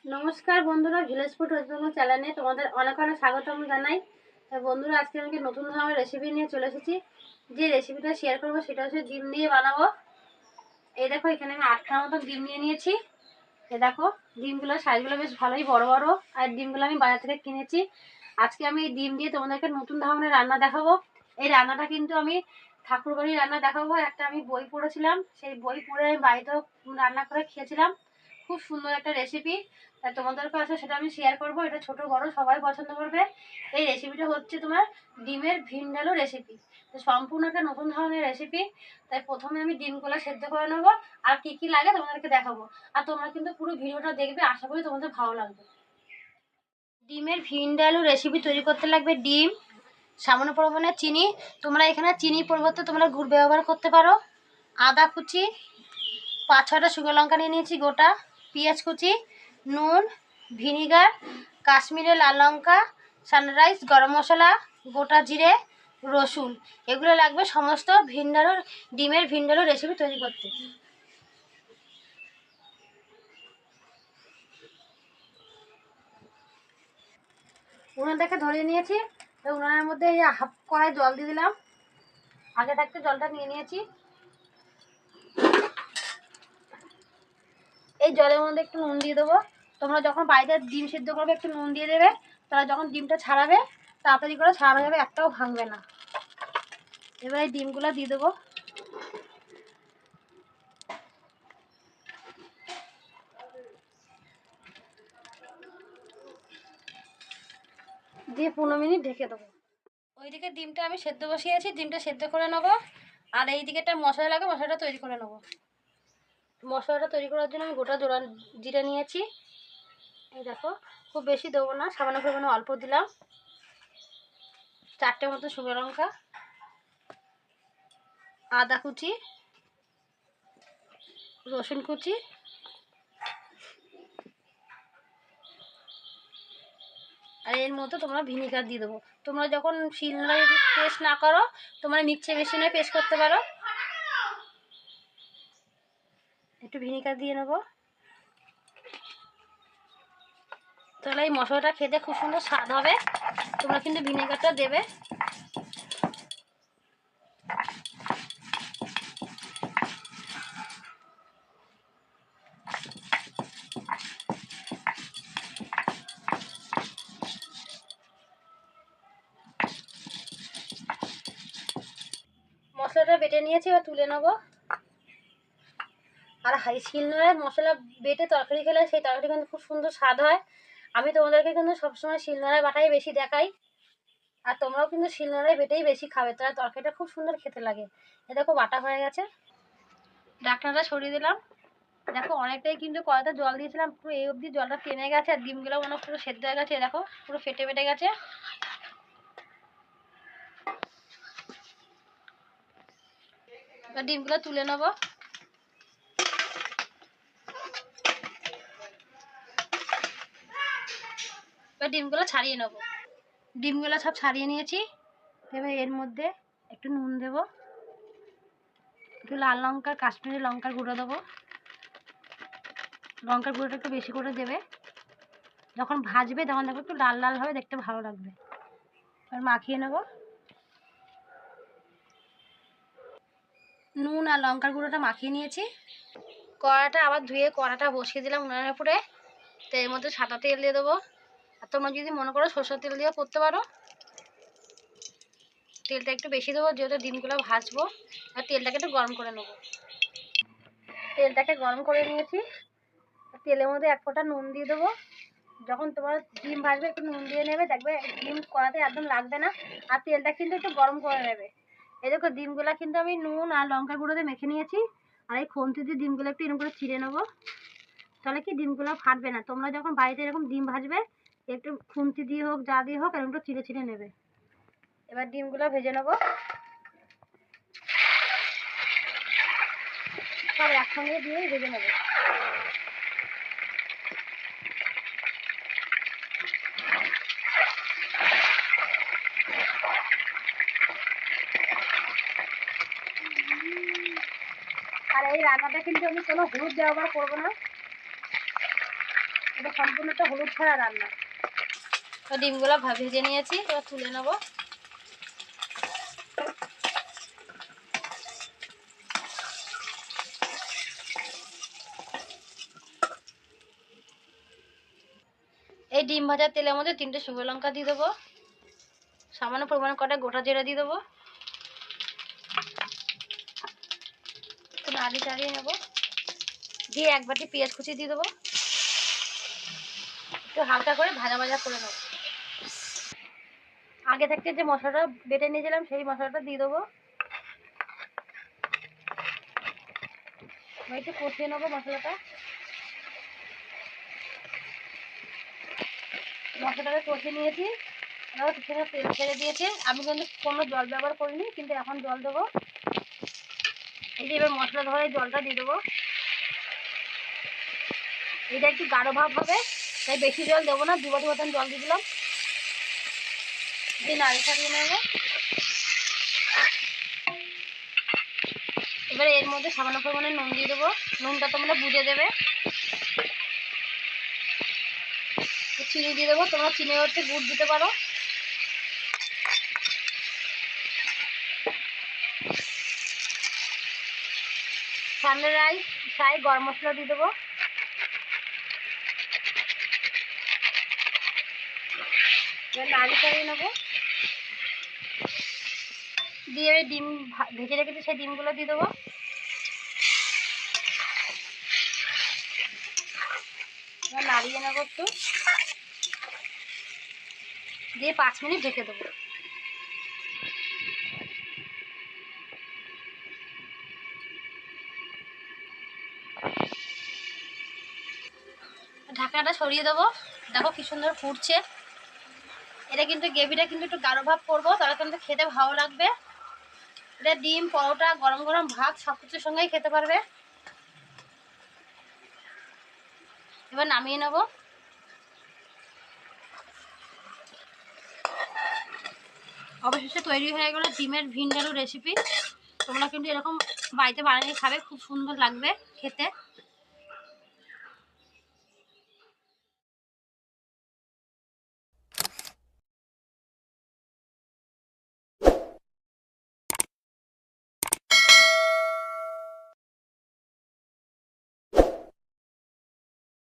নমস্কার বন্ধুরা, village food waste Bengal চ্যানেলে তোমাদের অনেক অনেক স্বাগতম জানাই। বন্ধুরা, আজকে আমি নতুন ধরনের রেসিপি নিয়ে চলে এসেছি। যে রেসিপিটা শেয়ার করবো সেটা হচ্ছে ডিম দিয়ে বানাবো। এই দেখো, এখানে আমি 8খানা মতো ডিম নিয়ে নিয়েছি। এই দেখো, ডিমগুলোর সাইজগুলো বেশ ভালোই বড় বড়, আর ডিমগুলো আমি বাজার থেকে কিনেছি। আজকে আমি এই ডিম দিয়ে তোমাদেরকে নতুন ধরনের রান্না দেখাবো। এই রান্নাটা কিন্তু আমি ঠাকুরবাড়ির রান্না দেখাবো। একটা আমি বই পড়েছিলাম, সেই বই পড়ে আমি বাড়িতেও রান্না করে খেয়েছিলাম। খুব সুন্দর একটা রেসিপি, তাই তোমাদের কাছে সেটা আমি শেয়ার করবো। এটা ছোট বড় সবাই পছন্দ করবে। এই রেসিপিটা হচ্ছে তোমার ডিমের ভিন্ডালু রেসিপি। তো সম্পূর্ণ একটা নতুন ধরনের রেসিপি। তাই প্রথমে আমি ডিমগুলো সেদ্ধ করে নেবো, আর কি কি লাগে তোমাদেরকে দেখাবো। আর তোমরা কিন্তু পুরো ভিডিওটা দেখবে, আশা করি তোমাদের ভালো লাগবে। ডিমের ভিন্ডালু রেসিপি তৈরি করতে লাগবে ডিম, সামান্য পরিমাণে চিনি। তোমরা এখানে চিনির পরিবর্তে তোমরা গুড় ব্যবহার করতে পারো। আদা কুচি, 5-6টা শুকনো লঙ্কা নিয়ে নিয়েছি গোটা, পেঁয়াজ কুচি, নুন, ভিনিগার, কাশ্মীরি লাল লঙ্কা, সানরাইজ গরম মশলা, গোটা জিরে, রসুন। এগুলো লাগবে সমস্ত ডিমের ভিন্ডালু রেসিপি তৈরি করতে। উনুনটাকে ধরিয়ে নিয়েছি। উনুনের মধ্যে এই হাফ কড়াই জল দিয়ে দিলাম। আগে থাকতে জলটা নিয়ে নিয়েছি। এই জলের মধ্যে একটু নুন দিয়ে দেবো। তোমরা যখন বাড়িতে ডিম সিদ্ধ করবে একটু নুন দিয়ে দেবে, তাহলে যখন ডিমটা ছাড়াবে তাড়াতাড়ি করে ছাড়ানো যাবে, একটাও ভাঙবে না। এবার এই ডিমগুলো দিয়ে দেবো। দিয়ে 15 মিনিট ঢেকে দেবো। ওইদিকে ডিমটা আমি সেদ্ধ বসিয়েছি, ডিমটা সেদ্ধ করে নেবো। আর এই দিকে একটা মশলা লাগে, মশলাটা তৈরি করে নেবো। মশলাটা তৈরি করার জন্য আমি গোটা জিরা নিয়েছি। এই দেখো, খুব বেশি দেবো না, সামান্য পরিমাণে অল্প দিলাম। 4টে মতো শুকনো লঙ্কা, আদা কুচি, রসুন কুচি, আর এর মধ্যে তোমরা ভিনিগার দিয়ে দেবো। তোমরা যখন শিলনোড়ায় যদি পেস্ট না করো, তোমরা মিক্সি মেশিনে পেস্ট করতে পারো। একটু ভিনিগার দিয়ে নেবো, তাহলে এই মশলাটা খেতে খুব সুন্দর স্বাদ হবে। তোমরা কিন্তু ভিনেগারটা দেবে। মশলাটা বেটে নিয়েছি, এবার তুলে নেবো। আর শিলনোড়ায় মশলা বেটে তরকারি খেলে সেই তরকারি কিন্তু খুব সুন্দর স্বাদ হয়। আমি তোমাদেরকে কিন্তু সবসময় শিলনোড়ায় বাটাই বেশি দেখাই, আর তোমরাও কিন্তু শিলনোড়ায় বেটেই বেশি খাবে, তাহলে তরকারিটা খুব সুন্দর খেতে লাগে। এ দেখো, বাটা হয়ে গেছে। ঢাকনাটা সরিয়ে দিলাম। দেখো, অনেকটাই কিন্তু কড়াইতে জল দিয়েছিলাম, পুরো এই অবধি জলটা টেনে গেছে, আর ডিমগুলো মনে পুরো সেদ্ধ হয়ে গেছে। দেখো, পুরো ফেটে ফেটে গেছে। এবার ডিমগুলো তুলে নেবো। এবার ডিমগুলো ছাড়িয়ে নেবো। ডিমগুলো সব ছাড়িয়ে নিয়েছি। এবার এর মধ্যে একটু নুন দেবো, একটু লাল লঙ্কার কাশ্মীরি লঙ্কার গুঁড়ো দেবো। লঙ্কার গুঁড়োটা একটু বেশি করে দেবে। যখন ভাজবে তখন দেখো একটু লাল লাল হবে, দেখতে ভালো লাগবে। এবার মাখিয়ে নেব। নুন আর লঙ্কার গুঁড়োটা মাখিয়ে নিয়েছি। কড়াটা আবার ধুয়ে কড়াটা বসিয়ে দিলাম উনানের উপরে। তো এর মধ্যে সাদা তেল দিয়ে দেবো। আর তোমরা যদি মনে করো সরষের তেল দিয়েও করতে পারো। তেলটা একটু বেশি দেবো, যেহেতু ডিমগুলো ভাজবো। আর তেলটাকে একটু গরম করে নেবো। তেলটাকে গরম করে নিয়েছি। তেলের মধ্যে 1 ফোঁটা নুন দিয়ে দেবো। যখন তোমার ডিম ভাজবে একটু নুন দিয়ে নেবে, দেখবে ডিম কড়াতে একদম লাগবে না। আর তেলটা কিন্তু একটু গরম করে নেবে। এই দেখো, ডিমগুলো কিন্তু আমি নুন আর লঙ্কার গুঁড়ো দিয়ে মেখে নিয়েছি। আর এই খুন্তি দিয়ে ডিমগুলো একটু এরকম করে চিড়ে নেবো, তাহলে কি ডিমগুলো ফাটবে না। তোমরা যখন বাড়িতে এরকম ডিম ভাজবে, একটু খুন্তি দিয়ে হোক যা দিয়ে হোক এরকম একটু চিড়ে চিড়ে নেবে। এবার ডিমগুলো ভেজে নেবো, সব একসঙ্গে দিয়েই ভেজে নেবো। আর এই রান্নাটা কিন্তু আমি কোনো হলুদ ব্যবহার করবো না। এটা সম্পূর্ণ একটা হলুদ ছাড়া রান্না। তো ডিমগুলো ভেজে নিয়েছি, এবার তুলে নেব। এই ডিম ভাজার তেলের মধ্যে 3টে শুকনো লঙ্কা দিয়ে দেবো, সামান্য পরিমাণে কটা গোটা জিরা দিয়ে দেবো, একটু নাড়িয়ে চাড়িয়ে নেবো, দিয়ে 1 বাটি পেঁয়াজ কুচি দিয়ে দেবো, একটু হালকা করে ভাজা ভাজা করে নেবো। আগে থেকে যে মশলাটা বেটে নিয়েছিলাম সেই মশলাটা দিয়ে দেবো, একটু কষিয়ে নেবো মশলাটা। মশলাটাকে কষিয়ে নিয়েছি, সেখানে তেল ছেড়ে দিয়েছে। আমি কিন্তু কোনো জল ব্যবহার করিনি, কিন্তু এখন জল দেবো। এই যে এবার মশলা ধরে জলটা দিয়ে দেবো। এটা একটু গাঢ় ভাব হবে, তাই বেশি জল দেবো না, 2 বাটি মতন জল দিয়ে দিলাম, দিয়ে নাড়ি ছাড়িয়ে নেবো। এবারে এর মধ্যে সামান্য পরিমাণে নুন দিয়ে দেবো, নুনটা তোমরা বুঝে দেবে। চিনি দিয়ে দেবো, তোমরা চিনি হচ্ছে গুড় দিতে পারো। সামনে ফ্রাই গরম মশলা দিয়ে দেবো, এবার নাড়ি ছাড়িয়ে নেবো, দিয়ে ডিম ভেজে রেখেছি সেই ডিমগুলো দিয়ে দেবো, এবার নাড়িয়ে নেবো একটু, দিয়ে 5 মিনিট ঢেকে দেবো। ঢাকনাটা সরিয়ে দেবো, দেখো কি সুন্দর ফুটছে। এটা কিন্তু গ্রেভিটা কিন্তু একটু গাঢ় ভাব করবো, তাহলে কিন্তু খেতে ভালো লাগবে। এটা ডিম, পরোটা, গরম গরম ভাত সব কিছুর সঙ্গেই খেতে পারবে। এবার নামিয়ে নেবো। অবশেষে তৈরি হয়ে গেল ডিমের ভিন্ডালু রেসিপি। তোমরা কিন্তু এরকম বাড়িতে বানিয়ে খাবে, খুব সুন্দর লাগবে খেতে।